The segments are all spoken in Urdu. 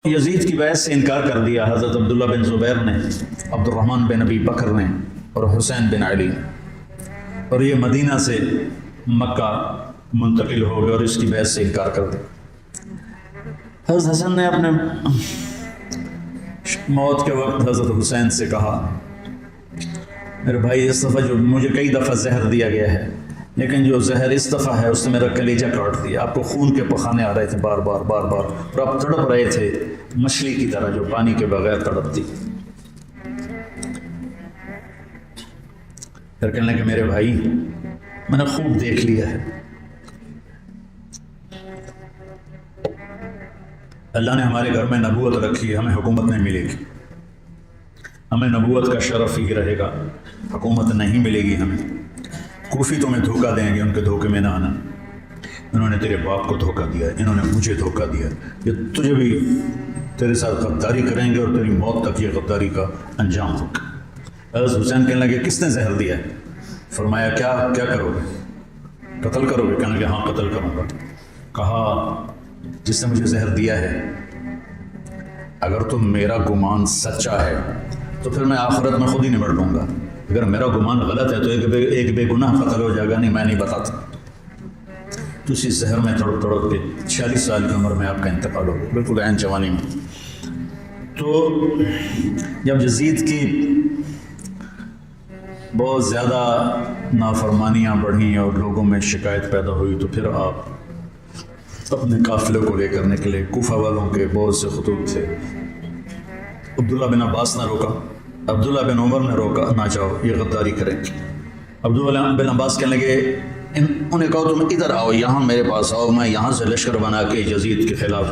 یزید کی بیعت سے انکار کر دیا حضرت عبداللہ بن زبیر نے، عبد الرحمن بن ابی بکر نے اور حسین بن علی نے، اور یہ مدینہ سے مکہ منتقل ہو گئے اور اس کی بیعت سے انکار کر دیا۔ حضرت حسن نے اپنے موت کے وقت حضرت حسین سے کہا، میرے بھائی اس دفعہ جو مجھے کئی دفعہ زہر دیا گیا ہے، لیکن جو زہر اس دفعہ ہے اس نے میرا کلیجہ کاٹ دیا، آپ کو خون کے پخانے آ رہے تھے بار بار بار بار، اور آپ تڑپ رہے تھے مچھلی کی طرح جو پانی کے بغیر تڑپتی۔ پھر کہنے لگے میرے بھائی میں نے خوب دیکھ لیا ہے، اللہ نے ہمارے گھر میں نبوت رکھی ہے، ہمیں حکومت نہیں ملے گی، ہمیں نبوت کا شرف ہی رہے گا، حکومت نہیں ملے گی ہمیں، کوفی تمہیں دھوکہ دیں گے، ان کے دھوکے میں نہ آنا، انہوں نے تیرے باپ کو دھوکہ دیا، انہوں نے مجھے دھوکہ دیا، یہ تجھے بھی تیرے ساتھ غداری کریں گے اور تیری موت تک یہ غداری کا انجام ہوگا۔ حضرت حسین کہنے لگے کس نے زہر دیا ہے؟ فرمایا کیا کرو گے؟ قتل کرو گے؟ کہنے لگے ہاں قتل کروں گا۔ کہا جس نے مجھے زہر دیا ہے اگر تو میرا گمان سچا ہے تو پھر میں آخرت میں خود ہی نمٹ لوں گا، اگر میرا گمان غلط ہے تو ایک بے گناہ قتل ہو جائے گا، نہیں میں نہیں بتاتا۔ تو اسی زہر میں تڑپ تڑپ کے 46 سال کی عمر میں آپ کا انتقال ہو گیا، بالکل عین جوانی میں۔ تو جب یزید کی بہت زیادہ نافرمانیاں بڑھیں اور لوگوں میں شکایت پیدا ہوئی تو پھر آپ اپنے قافلے کو لے کر نکلے۔ کوفہ والوں کے بہت سے خطوط تھے، عبداللہ بن عباس نے روکا، عبداللہ بن عمر نے روکا، نہ جاؤ یہ غداری کریں گے۔ عبداللہ بن عباس کہنے لگے انہیں کہو تم ادھر آؤ، یہاں میرے پاس آؤ، میں یہاں سے لشکر بنا کے یزید کے خلاف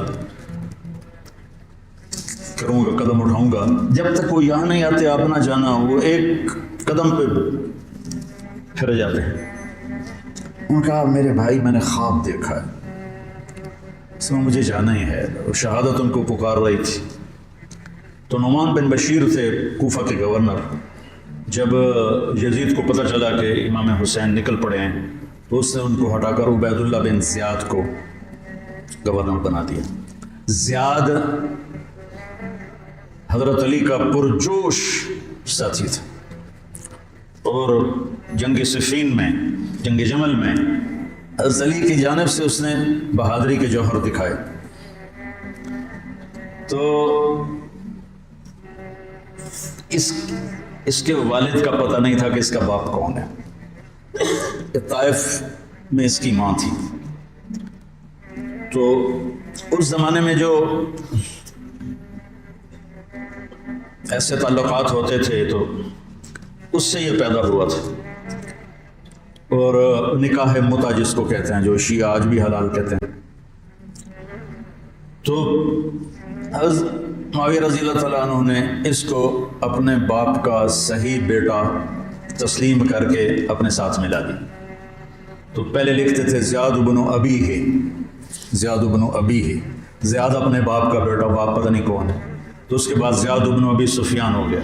کروں گا، قدم اٹھاؤں گا۔ جب تک وہ یہاں نہیں آتے آپ نہ جانا، وہ ایک قدم پہ پھر جاتے ہیں۔ انہوں نے کہا میرے بھائی میں نے خواب دیکھا ہے، اس میں مجھے جانا ہی ہے، اور شہادت ان کو پکار رہی تھی۔ تو نعمان بن بشیر تھے کوفہ کے گورنر، جب یزید کو پتہ چلا کہ امام حسین نکل پڑے ہیں تو اس نے ان کو ہٹا کر عبید اللہ بن زیاد کو گورنر بنا دیا۔ زیاد حضرت علی کا پرجوش ساتھی تھا، اور جنگ صفین میں، جنگ جمل میں حضرت علی کی جانب سے اس نے بہادری کے جوہر دکھائے۔ تو اس کے والد کا پتہ نہیں تھا کہ اس کا باپ کون ہے، طائف میں اس کی ماں تھی۔ تو اس زمانے میں جو ایسے تعلقات ہوتے تھے تو اس سے یہ پیدا ہوا تھا، اور نکاح متع جس کو کہتے ہیں، جو شیعہ آج بھی حلال کہتے ہیں۔ تو حضرت معاویہ رضی اللہ تعالیٰ عنہ نے اس کو اپنے باپ کا صحیح بیٹا تسلیم کر کے اپنے ساتھ ملا دی۔ تو پہلے لکھتے تھے زیاد بن ابی ہے، زیاد بن ابی ہے، زیاد اپنے باپ کا بیٹا، باپ پتہ نہیں کون ہے۔ تو اس کے بعد زیاد بن ابی سفیان ہو گیا،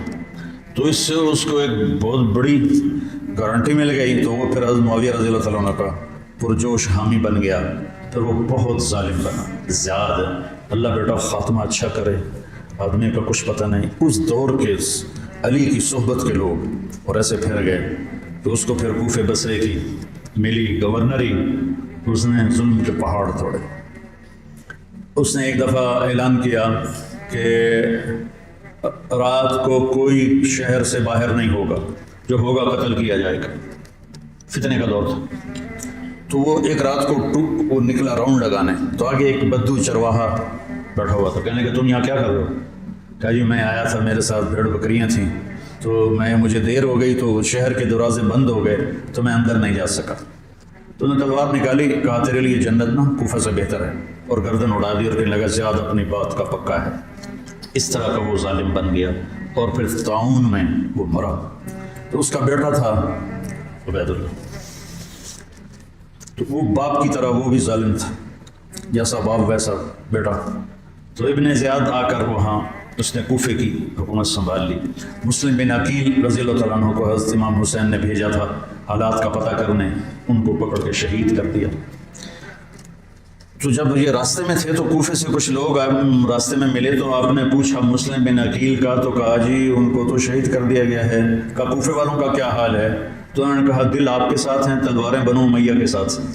تو اس سے اس کو ایک بہت بڑی گارنٹی مل گئی۔ تو وہ پھر حضرت معاویہ رضی اللہ تعالیٰ عنہ کا پرجوش حامی بن گیا، پھر وہ بہت ظالم بنا زیاد۔ اللہ بیٹا خاتمہ اچھا کرے، آدمی کا کچھ پتہ نہیں۔ اس دور کے علی کی صحبت کے لوگ اور ایسے پھر گئے، تو اس کو پھر کوفے بصرے کی ملی گورنری، اس نے ظلم کے پہاڑ توڑے۔ اس نے ایک دفعہ اعلان کیا کہ رات کو کوئی شہر سے باہر نہیں ہوگا، جو ہوگا قتل کیا جائے گا۔ فتنے کا دور تھا، تو وہ ایک رات کو وہ نکلا راؤنڈ لگانے، تو آگے ایک بدو چرواہا بیٹھا ہوا تھا۔ کہنے کہ تم یہاں کیا کر رہے ہو؟ کہا جی میں آیا تھا، میرے ساتھ بھیڑ بکریاں تھیں، تو مجھے دیر ہو گئی، تو شہر کے دروازے بند ہو گئے، تو میں اندر نہیں جا سکا۔ تو انہوں نے تلوار نکالی، کہا تیرے لیے جنت نہ کوفہ سے بہتر ہے، اور گردن اڑا دی، اور کہنے لگا زیادہ اپنی بات کا پکا ہے۔ اس طرح کا وہ ظالم بن گیا، اور پھر طاعون میں وہ مرا۔ تو اس کا بیٹا تھا عبید اللہ، تو وہ باپ کی طرح وہ بھی ظالم تھا، جیسا باپ ویسا بیٹا۔ تو ابن زیاد آ کر وہاں اس نے کوفے کی حکومت سنبھال لی۔ مسلم بن عقیل رضی اللہ تعالیٰ عنہ کو حضرت امام حسین نے بھیجا تھا حالات کا پتہ کرنے، ان کو پکڑ کے شہید کر دیا۔ تو جب یہ راستے میں تھے تو کوفے سے کچھ لوگ راستے میں ملے تو آپ نے پوچھا مسلم بن عقیل کا، تو کہا جی ان کو تو شہید کر دیا گیا ہے۔ کہا کوفے والوں کا کیا حال ہے؟ تو انہوں نے کہا دل آپ کے ساتھ ہیں، تلواریں بنو امیہ کے ساتھ ہیں۔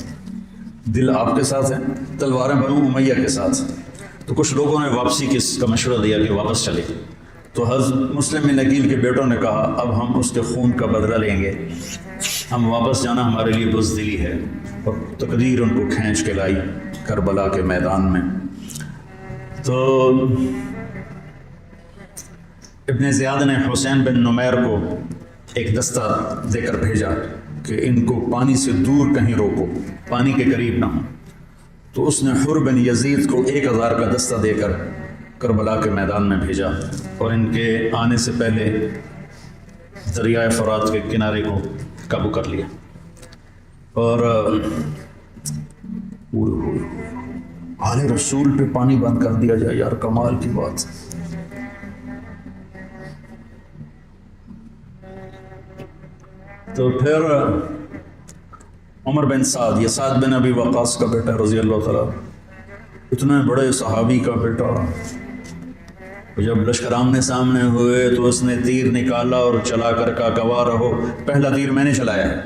دل آپ کے ساتھ ہیں، تلواریں بنو امیہ کے ساتھ ہیں۔ تو کچھ لوگوں نے واپسی کا مشورہ دیا کہ واپس چلے، تو حضرت مسلم بن عقیل کے بیٹوں نے کہا اب ہم اس کے خون کا بدلہ لیں گے، ہم واپس جانا ہمارے لیے بزدلی ہے، اور تقدیر ان کو کھینچ کے لائی کربلا کے میدان میں۔ تو ابن زیاد نے حسین بن نمیر کو ایک دستہ دے کر بھیجا کہ ان کو پانی سے دور کہیں روکو، پانی کے قریب نہ ہوں۔ تو اس نے حر بن یزید کو 1000 کا دستہ دے کر کربلا کے میدان میں بھیجا، اور ان کے آنے سے پہلے دریائے فرات کے کنارے کو قابو کر لیا۔ اور آل رسول پہ پانی بند کر دیا جائے، یار کمال کی بات۔ تو پھر عمر بن سعد، یہ سعد بن ابی وقاص کا بیٹا رضی اللہ تعالیٰ، اتنے بڑے صحابی کا بیٹا، جب لشکر آمنے سامنے ہوئے تو اس نے تیر نکالا اور چلا کر کہا گواہ رہو پہلا تیر میں نے چلایا ہے۔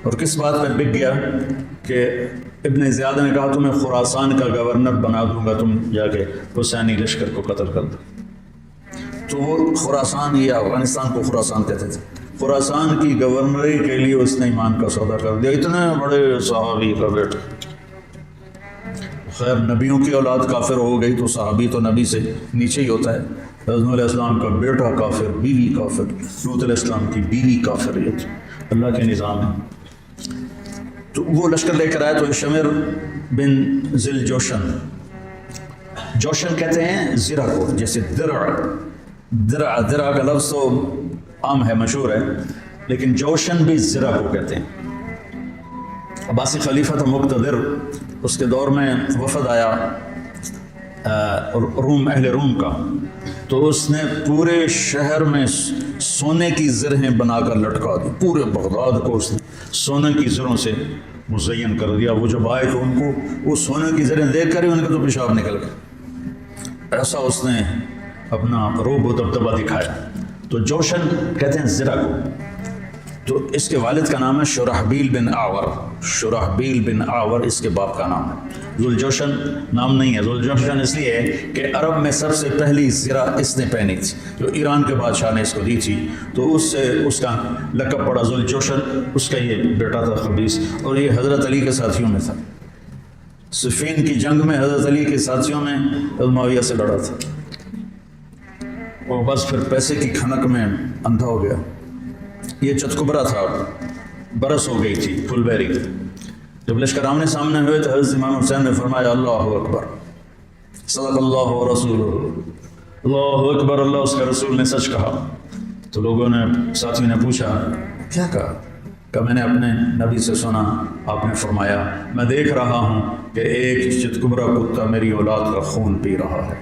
اور کس بات پہ بک گیا کہ ابن زیاد نے کہا تمہیں خراسان کا گورنر بنا دوں گا، تم جا کے حسینی لشکر کو قتل کر دو۔ تو وہ خراسان، یہ افغانستان کو خراسان کہتے تھے، خراسان کی گورنری کے لیے اس نے ایمان کا سودا کر دیا، اتنے بڑے صحابی کا بیٹا۔ خیر نبیوں کی اولاد کافر ہو گئی تو صحابی تو نبی سے نیچے ہی ہوتا ہے۔ حضرت علیہ السلام کا بیٹا کافر، بیوی کافر، لوط علیہ السلام کی بیوی کافر، یہ اللہ کے نظام ہے۔ تو وہ لشکر لے کر آئے تو شمر بن ذل جوشن، جوشن کہتے ہیں زرہ کو، جیسے درع کا لفظ تو عام ہے، مشہور ہے، لیکن جوشن بھی زرہ کو کہتے ہیں۔ عباسی خلیفہ تھا مقتدر، اس کے دور میں وفد آیا روم، اہل روم کا، تو اس نے پورے شہر میں سونے کی زرہیں بنا کر لٹکا دی، پورے بغداد کو اس نے سونے کی زروں سے مزین کر دیا۔ وہ جب آئے تو ان کو وہ سونے کی زریں دیکھ کر ہی ان کا تو پیشاب نکل گیا، ایسا اس نے اپنا روب و دبدبہ دکھایا۔ تو جوشن کہتے ہیں زرہ کو۔ تو اس کے والد کا نام ہے شرحبیل بن اعور، شرحبیل بن اعور اس کے باپ کا نام ہے۔ ذوالجوشن نام نہیں ہے، ذوالجوشن اس لیے ہے کہ عرب میں سب سے پہلی زرہ اس نے پہنی تھی، جو ایران کے بادشاہ نے اس کو دی تھی، تو اس سے اس کا لقب پڑا ذوالجوشن، اس کا یہ بیٹا تھا خبیث، اور یہ حضرت علی کے ساتھیوں میں تھا۔ صفین کی جنگ میں حضرت علی کے ساتھیوں میں حضرت معاویہ سے لڑا تھا، اور بس پھر پیسے کی کھنک میں اندھا ہو گیا۔ یہ چتکبرا تھا، برس ہو گئی تھی، پھل بیری۔ جب لشکر آمنے سامنے ہوئے تو حضرت امام حسین نے فرمایا اللہ اکبر، صدق اللہ و رسول اللہ اکبر، اللہ اس کے رسول نے سچ کہا۔ تو لوگوں نے، ساتھی نے پوچھا کیا کہا؟ کہ میں نے اپنے نبی سے سنا، آپ نے فرمایا میں دیکھ رہا ہوں کہ ایک چتکبرا کتا میری اولاد کا خون پی رہا ہے،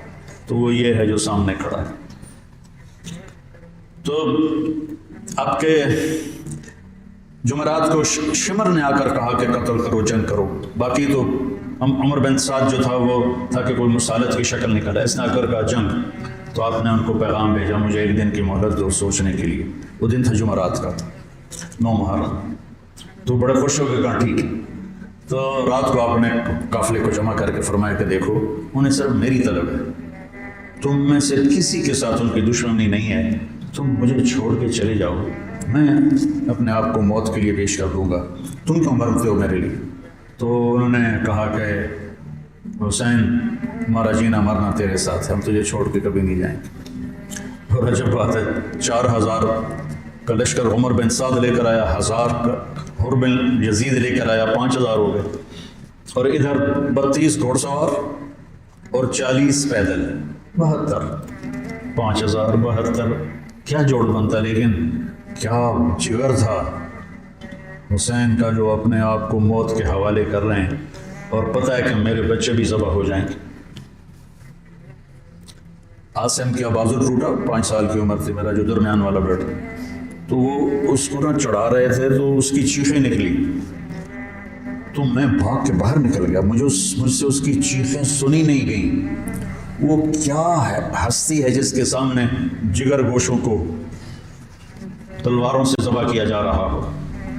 تو وہ یہ ہے جو سامنے کھڑا ہے۔ تو آپ کے جمعرات کو شمر نے آ کر کہا کہ قتل کرو، جنگ کرو۔ باقی تو عمر بن سعد جو تھا وہ تھا کہ کوئی مسالت کی شکل نکلا، اس نے آ کر کہا جنگ۔ تو آپ نے ان کو پیغام بھیجا مجھے ایک دن کی مہلت دو سوچنے کے لیے۔ وہ دن تھا جمعرات کا، 9 محرم۔ تو بڑے خوش ہو کے کہا ٹھیک ہے۔ تو رات کو آپ نے قافلے کو جمع کر کے فرمایا کہ دیکھو انہیں صرف میری طلب ہے، تم میں سے کسی کے ساتھ ان کی دشمنی نہیں ہے، تم مجھے چھوڑ کے چلے جاؤ، میں اپنے آپ کو موت کے لیے پیش کر دوں گا، تم کیوں مرتے ہو میرے لیے؟ تو انہوں نے کہا کہ حسین ہمارا جینا مرنا تیرے ساتھ ہے، ہم تجھے چھوڑ کے کبھی نہیں جائیں گے۔ اور عجب بات ہے، 4000 کا لشکر عمر بن سعد لے کر آیا، 1000 کا حر بن یزید لے کر آیا، 5000 ہو گئے، اور ادھر 32 گھوڑ سوار اور 40 پیدل، 72، 5000 72، کیا جوڑ بنتا، لیکن کیا جگر تھا حسین کا جو اپنے آپ کو موت کے حوالے کر رہے ہیں، اور پتہ ہے کہ میرے بچے بھی ذبح ہو جائیں گے۔ عاصم کا بازو ٹوٹا، 5 سال کی عمر تھی، میرا جو درمیان والا بیٹا، تو وہ اس کو نہ چڑھا رہے تھے تو اس کی چیخیں نکلی، تو میں بھاگ کے باہر نکل گیا، مجھ سے اس کی چیخیں سنی نہیں گئیں۔ وہ کیا ہے ہستی ہے جس کے سامنے جگر گوشوں کو تلواروں سے ذبح کیا جا رہا ہو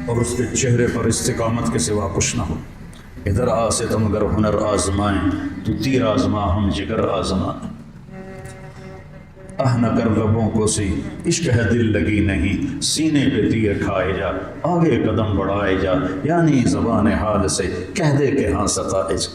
اور اس کے چہرے پر استقامت کے سوا کچھ نہ ہو۔ ادھر آ ستم گر ہنر آزمائیں، تو تیر آزما ہم جگر آزمائیں۔ نہ کر لبوں کو سی عشق ہے دل لگی نہیں، سینے پہ تیر کھائے جا آگے قدم بڑھائے جا، یعنی زبان حال سے کہہ دے کہ ہاں ستائے جا۔